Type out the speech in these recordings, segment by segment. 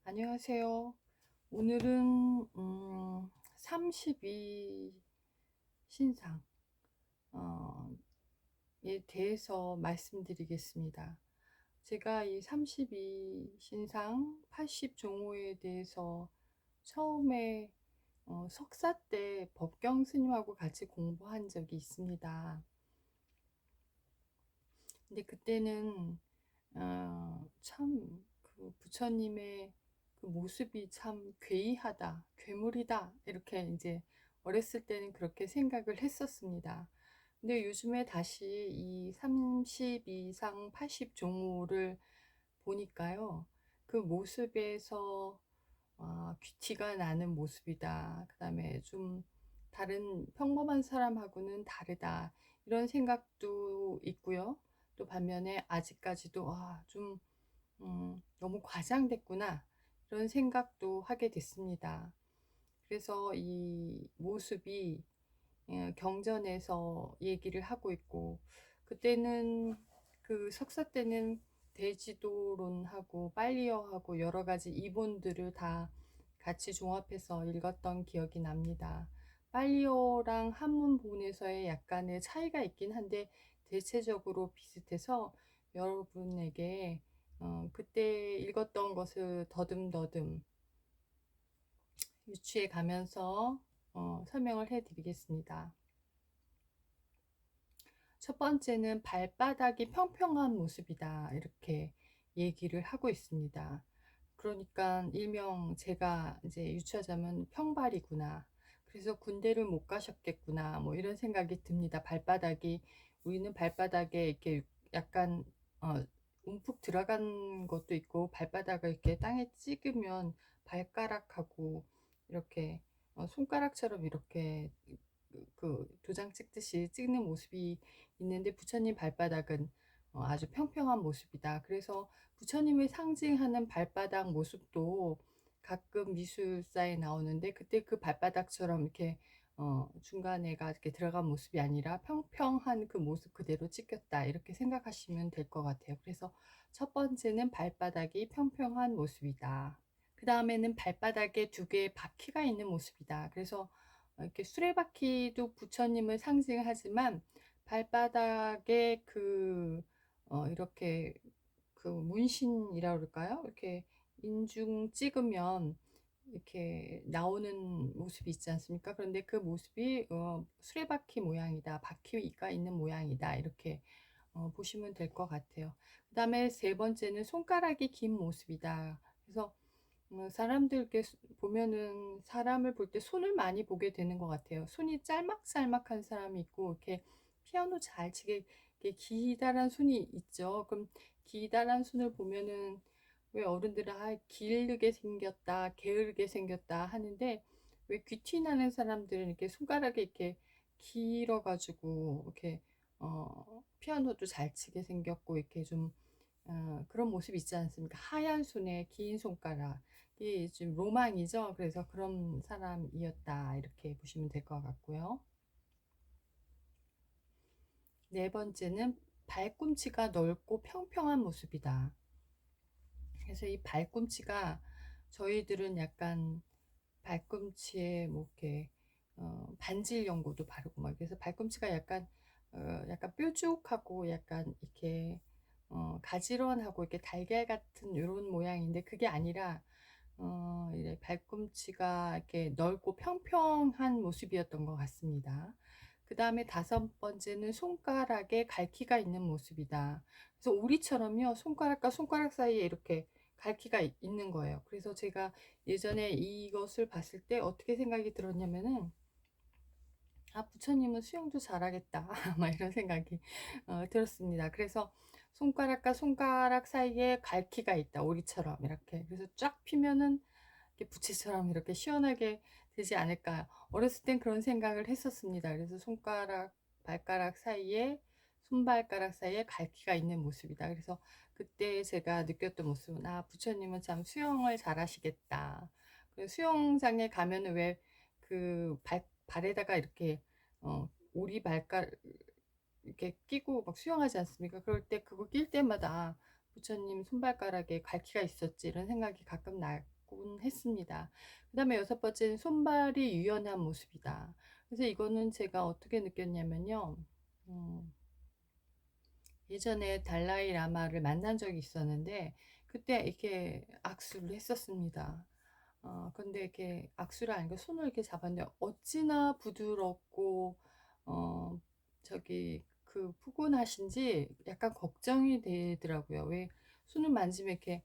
안녕하세요. 오늘은 32 신상 에 대해서 말씀드리겠습니다. 제가 이 32 신상 80 종호에 대해서 처음에 석사 때 법경 스님하고 같이 공부한 적이 있습니다. 근데 그때는 참 그 부처님의 그 모습이 참 괴이하다, 괴물이다, 이렇게 이제 어렸을 때는 그렇게 생각을 했었습니다. 근데 요즘에 다시 이 30 이상 80 종호를 보니까요, 그 모습에서 귀티가 나는 모습이다. 그 다음에 좀 다른 평범한 사람하고는 다르다. 이런 생각도 있고요. 또 반면에 아직까지도 좀 너무 과장됐구나. 이런 생각도 하게 됐습니다. 그래서 이 모습이 경전에서 얘기를 하고 있고, 그때는 그 석사 때는 대지도론하고 빨리어하고 여러 가지 이본들을 다 같이 종합해서 읽었던 기억이 납니다. 빨리어랑 한문본에서의 약간의 차이가 있긴 한데 대체적으로 비슷해서 여러분에게 그때 읽었던 것을 더듬더듬 유추해 가면서 설명을 해 드리겠습니다. 첫 번째는 발바닥이 평평한 모습이다. 이렇게 얘기를 하고 있습니다. 그러니까 일명 제가 이제 유추하자면 평발이구나. 그래서 군대를 못 가셨겠구나. 뭐 이런 생각이 듭니다. 발바닥이, 우리는 발바닥에 이렇게 약간 움푹 들어간 것도 있고, 발바닥을 이렇게 땅에 찍으면 발가락하고 이렇게 손가락처럼 이렇게 그 도장 찍듯이 찍는 모습이 있는데, 부처님 발바닥은 아주 평평한 모습이다. 그래서 부처님을 상징하는 발바닥 모습도 가끔 미술사에 나오는데, 그때 그 발바닥처럼 이렇게 중간에가 이렇게 들어간 모습이 아니라 평평한 그 모습 그대로 찍혔다, 이렇게 생각하시면 될 것 같아요. 그래서 첫 번째는 발바닥이 평평한 모습이다. 그 다음에는 발바닥에 두 개의 바퀴가 있는 모습이다. 그래서 이렇게 수레바퀴도 부처님을 상징하지만 발바닥에 이렇게 그 문신이라 그럴까요? 이렇게 인중 찍으면 이렇게 나오는 모습이 있지 않습니까? 그런데 그 모습이 수레바퀴 모양이다, 바퀴가 있는 모양이다, 이렇게 보시면 될 것 같아요. 그 다음에 세 번째는 손가락이 긴 모습이다. 그래서 사람들 보면은 사람을 볼 때 손을 많이 보게 되는 것 같아요. 손이 짤막짤막한 사람이 있고, 이렇게 피아노 잘 치게 이렇게 기다란 손이 있죠. 그럼 기다란 손을 보면은 왜 어른들은 길게 생겼다, 게으르게 생겼다 하는데, 왜 귀티 나는 사람들은 이렇게 손가락이 이렇게 길어가지고 이렇게 피아노도 잘 치게 생겼고, 이렇게 좀 그런 모습 있지 않습니까? 하얀 손에 긴 손가락이 좀 로망이죠. 그래서 그런 사람이었다, 이렇게 보시면 될 것 같고요. 네 번째는 발꿈치가 넓고 평평한 모습이다. 그래서 이 발꿈치가, 저희들은 약간 발꿈치에 뭐 이렇게 반질 연고도 바르고 막, 그래서 발꿈치가 약간 뾰족하고 약간 이렇게 가지런하고 이렇게 달걀 같은 이런 모양인데, 그게 아니라 이제 발꿈치가 이렇게 넓고 평평한 모습이었던 것 같습니다. 그 다음에 다섯 번째는 손가락에 갈퀴가 있는 모습이다. 그래서 우리처럼요, 손가락과 손가락 사이에 이렇게 갈퀴가 있는 거예요. 그래서 제가 예전에 이것을 봤을 때 어떻게 생각이 들었냐면은, 부처님은 수영도 잘하겠다. 막 이런 생각이 들었습니다. 그래서 손가락과 손가락 사이에 갈퀴가 있다, 오리처럼 이렇게. 그래서 쫙 피면은 이렇게 부채처럼 이렇게 시원하게 되지 않을까. 어렸을 땐 그런 생각을 했었습니다. 그래서 발가락 사이에, 손발가락 사이에 갈퀴가 있는 모습이다. 그래서 그때 제가 느꼈던 모습은, 부처님은 참 수영을 잘하시겠다. 수영장에 가면은 왜 그 발에다가 이렇게 오리 발가락 이렇게 끼고 막 수영하지 않습니까? 그럴 때 그거 낄 때마다 부처님 손발가락에 갈퀴가 있었지, 이런 생각이 가끔 차분했습니다. 그 다음에 여섯 번째는 손발이 유연한 모습이다. 그래서 이거는 제가 어떻게 느꼈냐면요. 음, 예전에 달라이 라마를 만난 적이 있었는데 그때 이렇게 악수를 했었습니다. 근데 이렇게 악수를 하니까 손을 이렇게 잡았는데 어찌나 부드럽고 어 저기 그 푸근하신지 약간 걱정이 되더라고요. 왜 손을 만지면 이렇게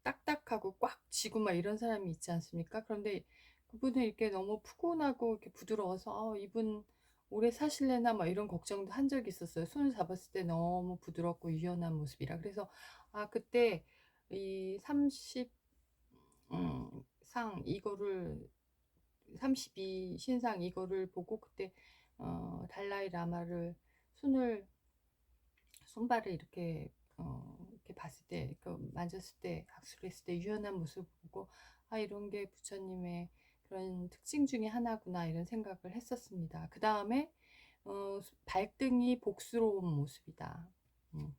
딱딱하고 꽉 쥐고 막 이런 사람이 있지 않습니까? 그런데 그분은 이렇게 너무 푸근하고 이렇게 부드러워서 이분 오래 사실래나 막 이런 걱정도 한 적이 있었어요. 손을 잡았을 때 너무 부드럽고 유연한 모습이라. 그래서 그때 이 30 상 이거를 32 신상 이거를 보고 그때 달라이 라마를 손을 손발을 이렇게 봤을 때, 만졌을 때, 악수를 했을 때 유연한 모습을 보고, 이런 게 부처님의 그런 특징 중에 하나구나, 이런 생각을 했었습니다. 그 다음에, 발등이 복스러운 모습이다. 음.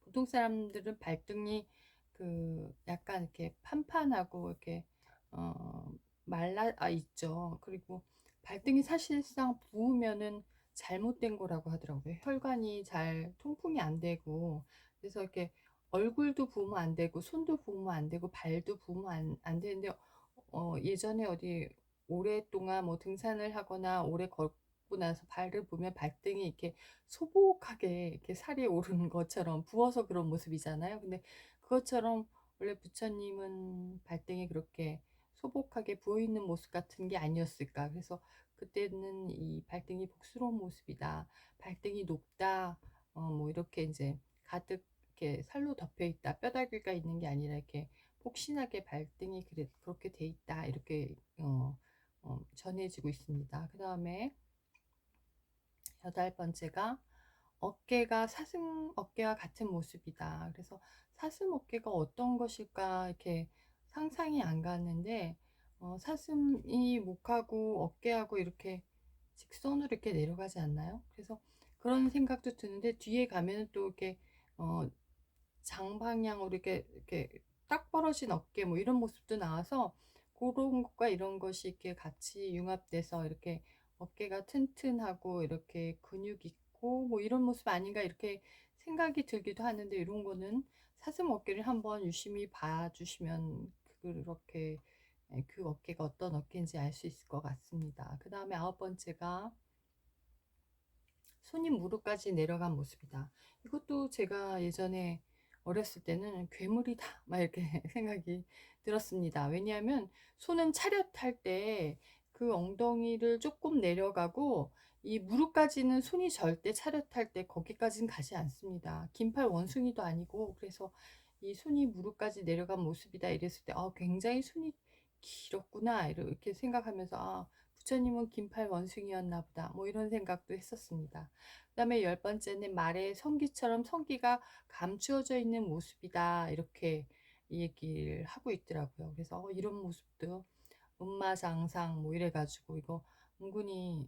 보통 사람들은 발등이 약간 이렇게 판판하고, 이렇게, 있죠. 그리고 발등이 사실상 부으면은 잘못된 거라고 하더라고요. 혈관이 잘 통풍이 안 되고, 그래서 이렇게 얼굴도 부으면 안 되고, 손도 부으면 안 되고, 발도 부으면 안 되는데, 예전에 어디 오랫동안 뭐 등산을 하거나 오래 걷고 나서 발을 보면 발등이 이렇게 소복하게 이렇게 살이 오르는 것처럼 부어서 그런 모습이잖아요. 근데 그것처럼 원래 부처님은 발등이 그렇게 소복하게 부어 있는 모습 같은 게 아니었을까. 그래서 그때는 이 발등이 복스러운 모습이다. 발등이 높다. 뭐 이렇게 이제 가득 이렇게 살로 덮여 있다. 뼈다귀가 있는 게 아니라 이렇게 폭신하게 발등이 그렇게 돼 있다. 이렇게 전해지고 있습니다. 그 다음에 여덟 번째가 어깨가 사슴 어깨와 같은 모습이다. 그래서 사슴 어깨가 어떤 것일까 이렇게 상상이 안 가는데 사슴이 목하고 어깨하고 이렇게 직선으로 이렇게 내려가지 않나요? 그래서 그런 생각도 드는데 뒤에 가면은 또 이렇게 어, 장방향으로 이렇게 딱 벌어진 어깨 뭐 이런 모습도 나와서 그런 것과 이런 것이 이렇게 같이 융합돼서 이렇게 어깨가 튼튼하고 이렇게 근육 있고 뭐 이런 모습 아닌가 이렇게 생각이 들기도 하는데 이런 거는 사슴 어깨를 한번 유심히 봐주시면 그렇게 그 어깨가 어떤 어깨인지 알 수 있을 것 같습니다. 그 다음에 아홉 번째가 손이 무릎까지 내려간 모습이다. 이것도 제가 예전에 어렸을 때는 괴물이다 막 이렇게 생각이 들었습니다. 왜냐하면 손은 차렷할 때 그 엉덩이를 조금 내려가고 이 무릎까지는 손이 절대 차렷할 때 거기까지는 가지 않습니다. 긴팔 원숭이도 아니고 그래서 이 손이 무릎까지 내려간 모습이다 이랬을 때 굉장히 손이 길었구나 이렇게 생각하면서 부처님은 긴팔 원숭이였나 보다 뭐 이런 생각도 했었습니다. 그 다음에 열 번째는 말의 성기처럼 성기가 감추어져 있는 모습이다 이렇게 얘기를 하고 있더라고요. 그래서 이런 모습도 음마장상 뭐 이래가지고 이거 은근히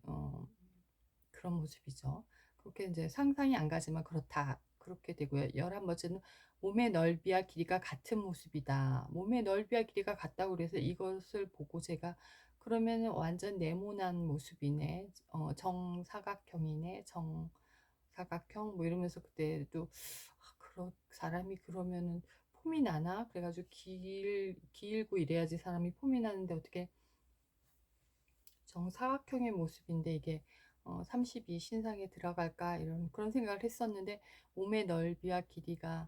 그런 모습이죠. 그렇게 이제 상상이 안 가지만 그렇다. 그렇게 되고요. 열한 번째는 몸의 넓이와 길이가 같은 모습이다. 몸의 넓이와 길이가 같다고 그래서 이것을 보고 제가 그러면 완전 네모난 모습이네. 정사각형이네. 정사각형 뭐 이러면서 그때도 사람이 그러면은 폼이 나나? 그래가지고 길고 이래야지 사람이 폼이 나는데 어떻게 정사각형의 모습인데 이게 32 신상에 들어갈까 이런 그런 생각을 했었는데 몸의 넓이와 길이가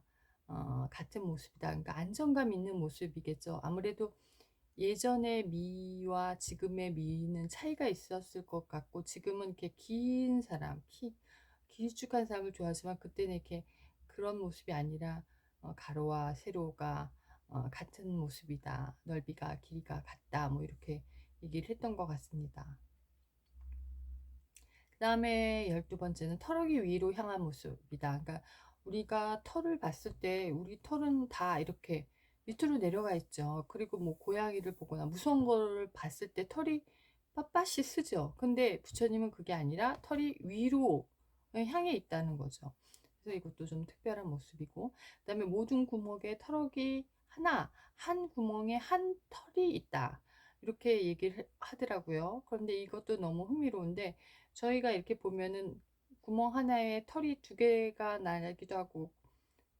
같은 모습이다. 그러니까 안정감 있는 모습이겠죠. 아무래도 예전의 미와 지금의 미는 차이가 있었을 것 같고 지금은 이렇게 긴 사람, 길쭉한 사람을 좋아하지만 그때는 이렇게 그런 모습이 아니라 가로와 세로가 같은 모습이다. 넓이가 길이가 같다. 뭐 이렇게 얘기를 했던 것 같습니다. 그 다음에 열두 번째는 털어기 위로 향한 모습이다. 그러니까 우리가 털을 봤을 때 우리 털은 다 이렇게 밑으로 내려가 있죠. 그리고 뭐 고양이를 보거나 무서운 걸 봤을 때 털이 빳빳이 쓰죠. 근데 부처님은 그게 아니라 털이 위로 향해 있다는 거죠. 그래서 이것도 좀 특별한 모습이고, 그 다음에 모든 구멍에 털어기 한 구멍에 한 털이 있다. 이렇게 얘기를 하더라고요. 그런데 이것도 너무 흥미로운데, 저희가 이렇게 보면은 구멍 하나에 털이 두 개가 나기도 하고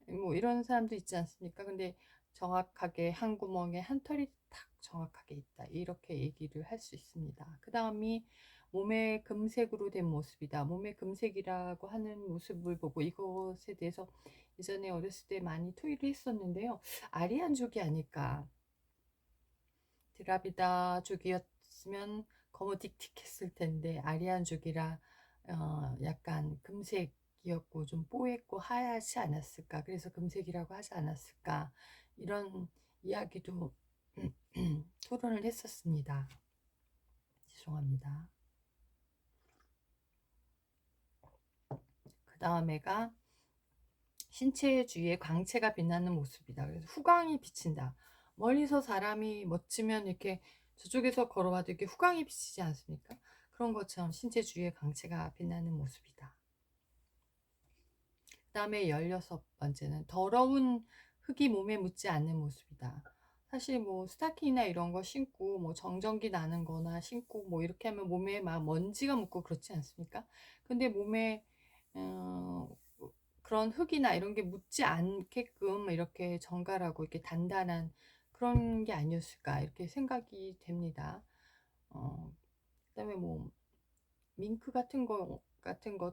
뭐 이런 사람도 있지 않습니까? 근데 정확하게 한 구멍에 한 털이 딱 정확하게 있다. 이렇게 얘기를 할 수 있습니다. 그 다음이 몸의 금색으로 된 모습이다. 몸의 금색이라고 하는 모습을 보고 이것에 대해서 예전에 어렸을 때 많이 토의를 했었는데요. 아리안족이 아닐까. 드라비다족이었으면 거무딕틱했을 텐데 아리안족이라 약간 금색이었고 좀 뽀얗고 하얗지 않았을까. 그래서 금색이라고 하지 않았을까. 이런 이야기도 토론을 했었습니다. 죄송합니다. 그 다음에가 신체 주위에 광채가 빛나는 모습이다. 그래서 후광이 비친다. 멀리서 사람이 멋지면 이렇게 저쪽에서 걸어와도 이렇게 후광이 비치지 않습니까? 그런 것처럼 신체 주위에 광채가 빛나는 모습이다. 그 다음에 16번째는 더러운 흙이 몸에 묻지 않는 모습이다. 사실 뭐 스타킹이나 이런 거 신고 뭐 정전기 나는 거나 신고 뭐 이렇게 하면 몸에 막 먼지가 묻고 그렇지 않습니까? 근데 몸에 어, 그런 흙이나 이런 게 묻지 않게끔 이렇게 정갈하고 이렇게 단단한 그런 게 아니었을까 이렇게 생각이 됩니다. 그다음에 뭐 밍크 같은 거,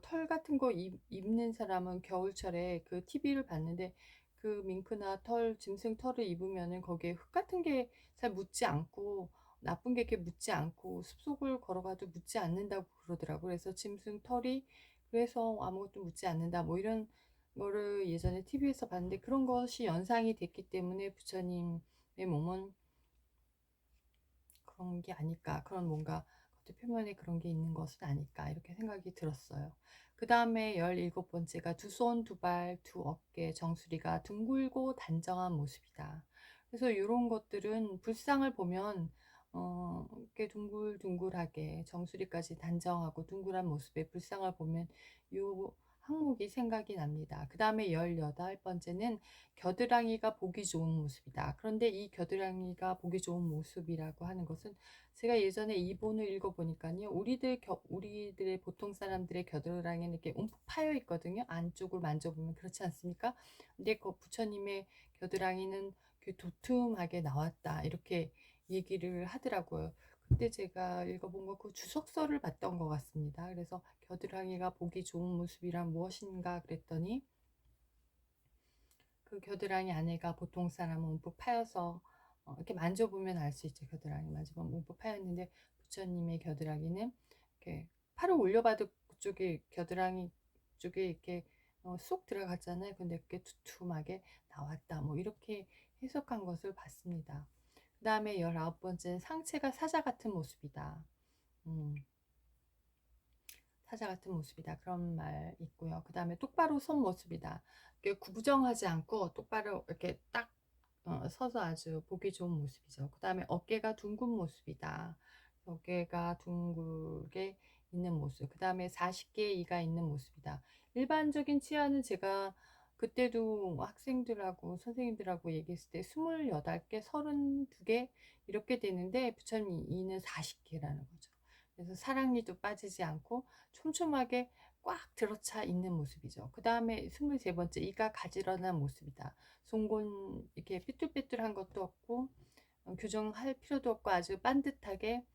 털 같은 거 입는 사람은 겨울철에 그 TV를 봤는데 그 밍크나 짐승 털을 입으면은 거기에 흙 같은 게 잘 묻지 않고 나쁜 게 이렇게 묻지 않고 숲속을 걸어가도 묻지 않는다고 그러더라고요. 그래서 짐승 털이 그래서 아무것도 묻지 않는다 뭐 이런 거를 예전에 TV에서 봤는데 그런 것이 연상이 됐기 때문에 부처님의 몸은 그런 게 아닐까. 그런 뭔가 겉에 표면에 그런 게 있는 것은 아닐까. 이렇게 생각이 들었어요. 그 다음에 17번째가 두 손, 두 발, 두 어깨, 정수리가 둥글고 단정한 모습이다. 그래서 이런 것들은 불상을 보면 이렇게 둥글둥글하게 정수리까지 단정하고 둥글한 모습의 불상을 보면 요 항목이 생각이 납니다. 그 다음에 18번째는 겨드랑이가 보기 좋은 모습이다. 그런데 이 겨드랑이가 보기 좋은 모습이라고 하는 것은 제가 예전에 이본을 읽어보니까요. 우리들의 보통 사람들의 겨드랑이는 이렇게 움푹 파여 있거든요. 안쪽을 만져보면 그렇지 않습니까? 근데 그 부처님의 겨드랑이는 도톰하게 나왔다. 이렇게 얘기를 하더라고요. 그때 제가 읽어본 거 그 주석서를 봤던 것 같습니다. 그래서 겨드랑이가 보기 좋은 모습이란 무엇인가 그랬더니 그 겨드랑이 안에가 보통 사람은 움푹 파여서 이렇게 만져보면 알 수 있죠. 겨드랑이 만져보면 움푹 파였는데 부처님의 겨드랑이는 이렇게 팔을 올려봐도 그쪽에 겨드랑이 쪽에 이렇게 쏙 들어갔잖아요. 근데 그게 두툼하게 나왔다. 뭐 이렇게 해석한 것을 봤습니다. 그 다음에 19번째는 상체가 사자 같은 모습이다. 음, 사자 같은 모습이다. 그런 말 있고요. 그 다음에 똑바로 선 모습이다. 이렇게 구부정하지 않고 똑바로 이렇게 딱 서서 아주 보기 좋은 모습이죠. 그 다음에 어깨가 둥근 모습이다. 어깨가 둥글게 있는 모습. 그 다음에 40개의 이가 있는 모습이다. 일반적인 치아는 제가 그때도 학생들하고 선생님들하고 얘기했을 때 28개, 32개 이렇게 되는데 부처님 이는 40개라는 거죠. 그래서 사랑니도 빠지지 않고 촘촘하게 꽉 들어차 있는 모습이죠. 그 다음에 23번째 이가 가지런한 모습이다. 송곳 이렇게 삐뚤빼뚤한 것도 없고 교정할 필요도 없고 아주 반듯하게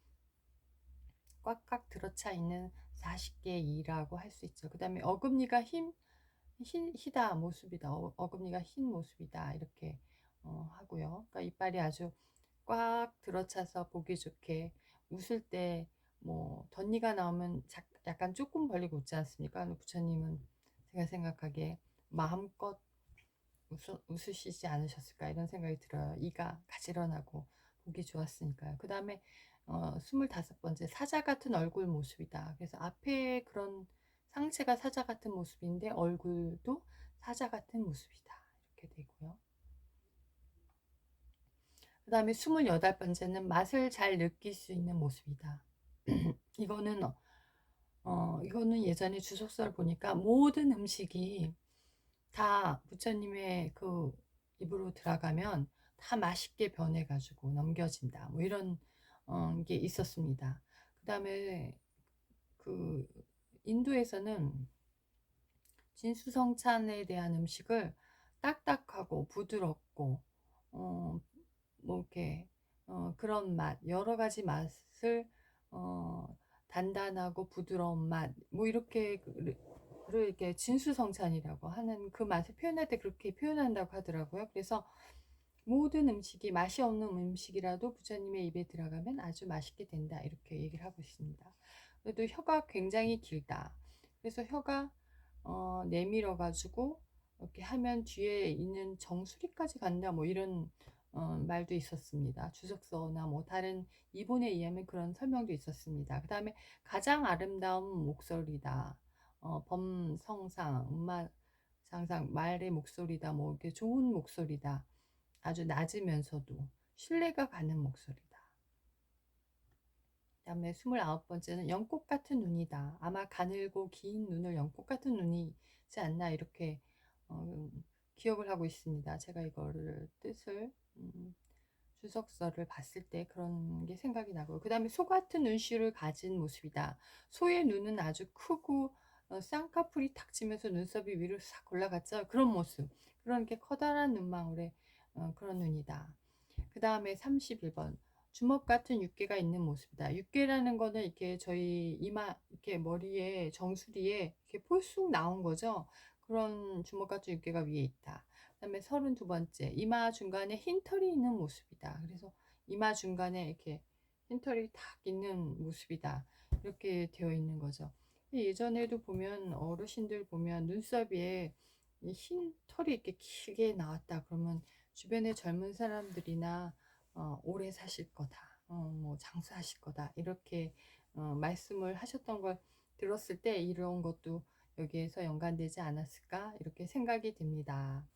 꽉꽉 들어차 있는 40개의 이라고 할 수 있죠. 그 다음에 어금니가 희다 모습이다. 어금니가 흰 모습이다. 이렇게 하고요. 그러니까 이빨이 아주 꽉 들어차서 보기 좋게 웃을 때 뭐 덧니가 나오면 약간 조금 벌리고 웃지 않습니까? 부처님은 제가 생각하기에 마음껏 웃으시지 않으셨을까 이런 생각이 들어요. 이가 가지런하고 보기 좋았으니까요. 그 다음에 25번째 사자 같은 얼굴 모습이다. 그래서 앞에 그런 상체가 사자 같은 모습인데 얼굴도 사자 같은 모습이다. 이렇게 되고요. 그 다음에 28번째는 맛을 잘 느낄 수 있는 모습이다. 이거는 예전에 주석서를 보니까 모든 음식이 다 부처님의 그 입으로 들어가면 다 맛있게 변해 가지고 넘겨진다. 뭐 이런 게 있었습니다. 그다음에 그 인도에서는 진수성찬에 대한 음식을 딱딱하고 부드럽고 어 뭐 이렇게 그런 맛, 여러 가지 맛을 어 단단하고 부드러운 맛 뭐 이렇게 를 이렇게 진수성찬이라고 하는 그 맛을 표현할 때 그렇게 표현한다고 하더라고요. 그래서 모든 음식이 맛이 없는 음식이라도 부처님의 입에 들어가면 아주 맛있게 된다. 이렇게 얘기를 하고 있습니다. 그래도 혀가 굉장히 길다. 그래서 혀가 내밀어 가지고 이렇게 하면 뒤에 있는 정수리까지 간다. 뭐 이런 말도 있었습니다. 주석서나 뭐 다른 이본에 의하면 그런 설명도 있었습니다. 그다음에 가장 아름다운 목소리다. 범성상, 음마상상, 말의 목소리다. 뭐 이렇게 좋은 목소리다. 아주 낮으면서도 신뢰가 가는 목소리다. 그다음에 29번째는 연꽃 같은 눈이다. 아마 가늘고 긴 눈을 연꽃 같은 눈이지 않나 이렇게 어, 기억을 하고 있습니다. 제가 이거를 뜻을 주석서를 봤을 때 그런 게 생각이 나고요. 그다음에 소 같은 눈시울을 가진 모습이다. 소의 눈은 아주 크고 쌍꺼풀이 탁 지면서 눈썹이 위로 싹 올라갔죠. 그런 모습. 그런 게 커다란 눈망울의 그런 눈이다. 그 다음에 31번. 주먹 같은 육개가 있는 모습이다. 육개라는 거는 이렇게 저희 이마, 이렇게 머리에, 정수리에 이렇게 볼쑥 나온 거죠. 그런 주먹 같은 육개가 위에 있다. 그 다음에 32번째. 이마 중간에 흰 털이 있는 모습이다. 그래서 이마 중간에 이렇게 흰 털이 탁 있는 모습이다. 이렇게 되어 있는 거죠. 예전에도 보면 어르신들 보면 눈썹에 흰 털이 이렇게 길게 나왔다 그러면 주변의 젊은 사람들이나 오래 사실 거다. 뭐 장수하실 거다. 이렇게 말씀을 하셨던 걸 들었을 때 이런 것도 여기에서 연관되지 않았을까 이렇게 생각이 듭니다.